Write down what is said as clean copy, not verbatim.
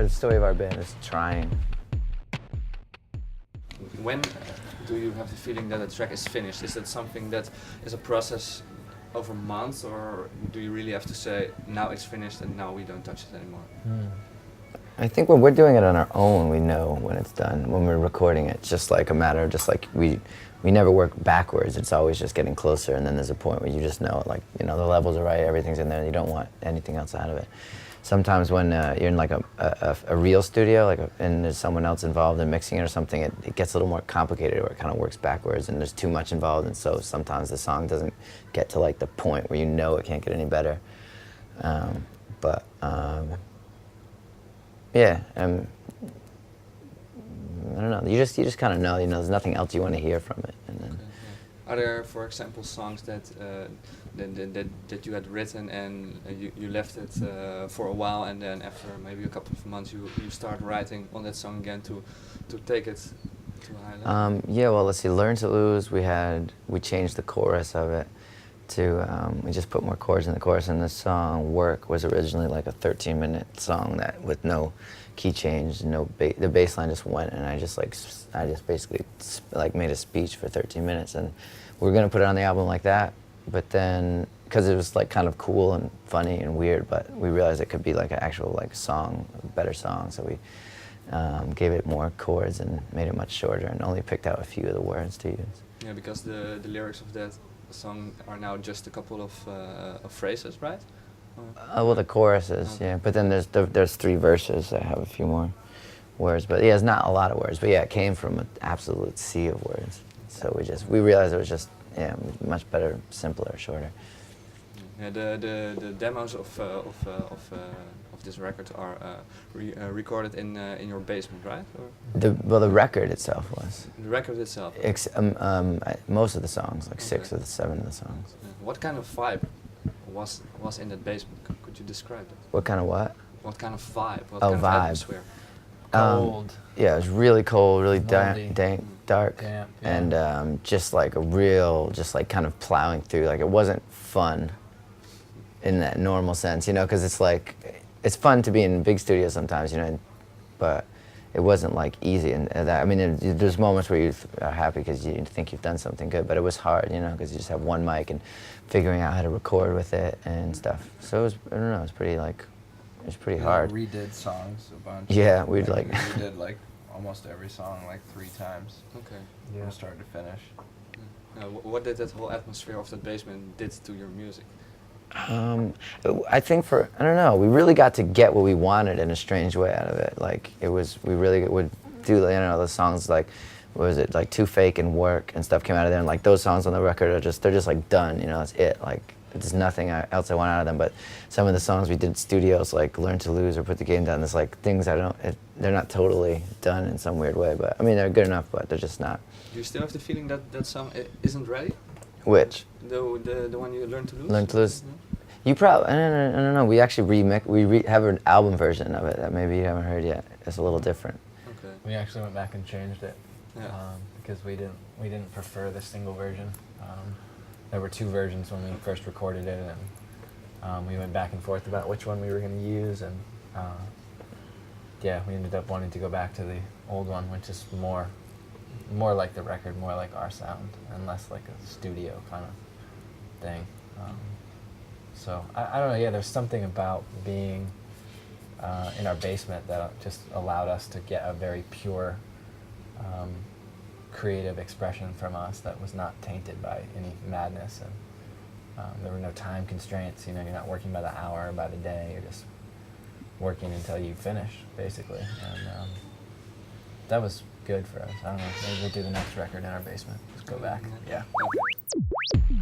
the story of our band is trying. When do you have the feeling that a track is finished? Is that something that is a process over months, or do you really have to say, now it's finished and now we don't touch it anymore? I think when we're doing it on our own, we know when it's done. When we're recording it, just like a matter of just like we never work backwards. It's always just getting closer, and then there's a point where you just know, like, you know, the levels are right, everything's in there, and you don't want anything else out of it. Sometimes when you're in like a real studio, like and there's someone else involved in mixing it or something, it gets a little more complicated, where it kind of works backwards, and there's too much involved, and so sometimes the song doesn't get to like the point where you know it can't get any better. Yeah, I don't know. You just kind of know. You know, there's nothing else you want to hear from it. And then, Are there, for example, songs that that you had written and you left it for a while, and then after maybe a couple of months you start writing on that song again to take it to a high level? yeah, well, let's see. Learn to Lose. We changed the chorus of it to we just put more chords in the chorus, and the song Work was originally like a 13-minute song that with no key change, the bass line just went, and I just basically like made a speech for 13 minutes, and we were gonna put it on the album like that, but then because it was like kind of cool and funny and weird, but we realized it could be like an actual like song, a better song, so we gave it more chords and made it much shorter, and only picked out a few of the words to use. Yeah, because the lyrics of that song are now just a couple of phrases, right? Well, the choruses, yeah, but then there's 3 verses that have a few more words, but yeah, it's not a lot of words, but yeah, it came from an absolute sea of words. So we realized it was just, yeah, much better, simpler, shorter. Yeah, the demos of this record are recorded in your basement, right? Or? The record itself was. The record itself. Most of the songs, like 6 of the 7 of the songs. Yeah. What kind of vibe was in that basement? Could you describe it? What kind of what? What kind of vibe? What Oh, kind vibe. of atmosphere? Cold. Yeah, it was really cold, really dank, dark, Damp, yeah. and just like a real, just like kind of plowing through. Like it wasn't fun in that normal sense, you know, because it's like, it's fun to be in big studios sometimes, you know, but it wasn't like easy. And that, I mean, there's moments where you are happy because you think you've done something good, but it was hard, you know, because you just have one mic and figuring out how to record with it and stuff. So it was, I don't know, it was pretty like, it was pretty hard. We redid songs a bunch. Yeah, we'd like. We did like almost every song like 3 times. Okay. From start to finish. What did that whole atmosphere of that basement did to your music? I think I don't know, we really got to get what we wanted in a strange way out of it. Like, we really would do, you know, the songs like, what was it, like Too Fake and Work and stuff came out of there, and like those songs on the record they're just like done, you know, that's it. Like, there's nothing else I want out of them, but some of the songs we did in studios, like Learn to Lose or Put the Game Down, there's like things they're not totally done in some weird way, but I mean, they're good enough, but they're just not. Do you still have the feeling that that song isn't ready? Which? The one you Learn to Lose? Learn to Lose? Yeah. You probably, I don't know, we actually have an album version of it that maybe you haven't heard yet. It's a little different. Okay. We actually went back and changed it, Yeah. because we didn't prefer the single version. There were 2 versions when we first recorded it, and we went back and forth about which one we were going to use, and yeah, we ended up wanting to go back to the old one, which is more like the record, more like our sound, and less like a studio kind of thing. So I don't know. Yeah, there's something about being in our basement that just allowed us to get a very pure creative expression from us that was not tainted by any madness, and there were no time constraints. You know, you're not working by the hour, by the day. You're just working until you finish, basically, and that was good for us. I don't know. Maybe we'll do the next record in our basement. Just go back. Yeah. Okay.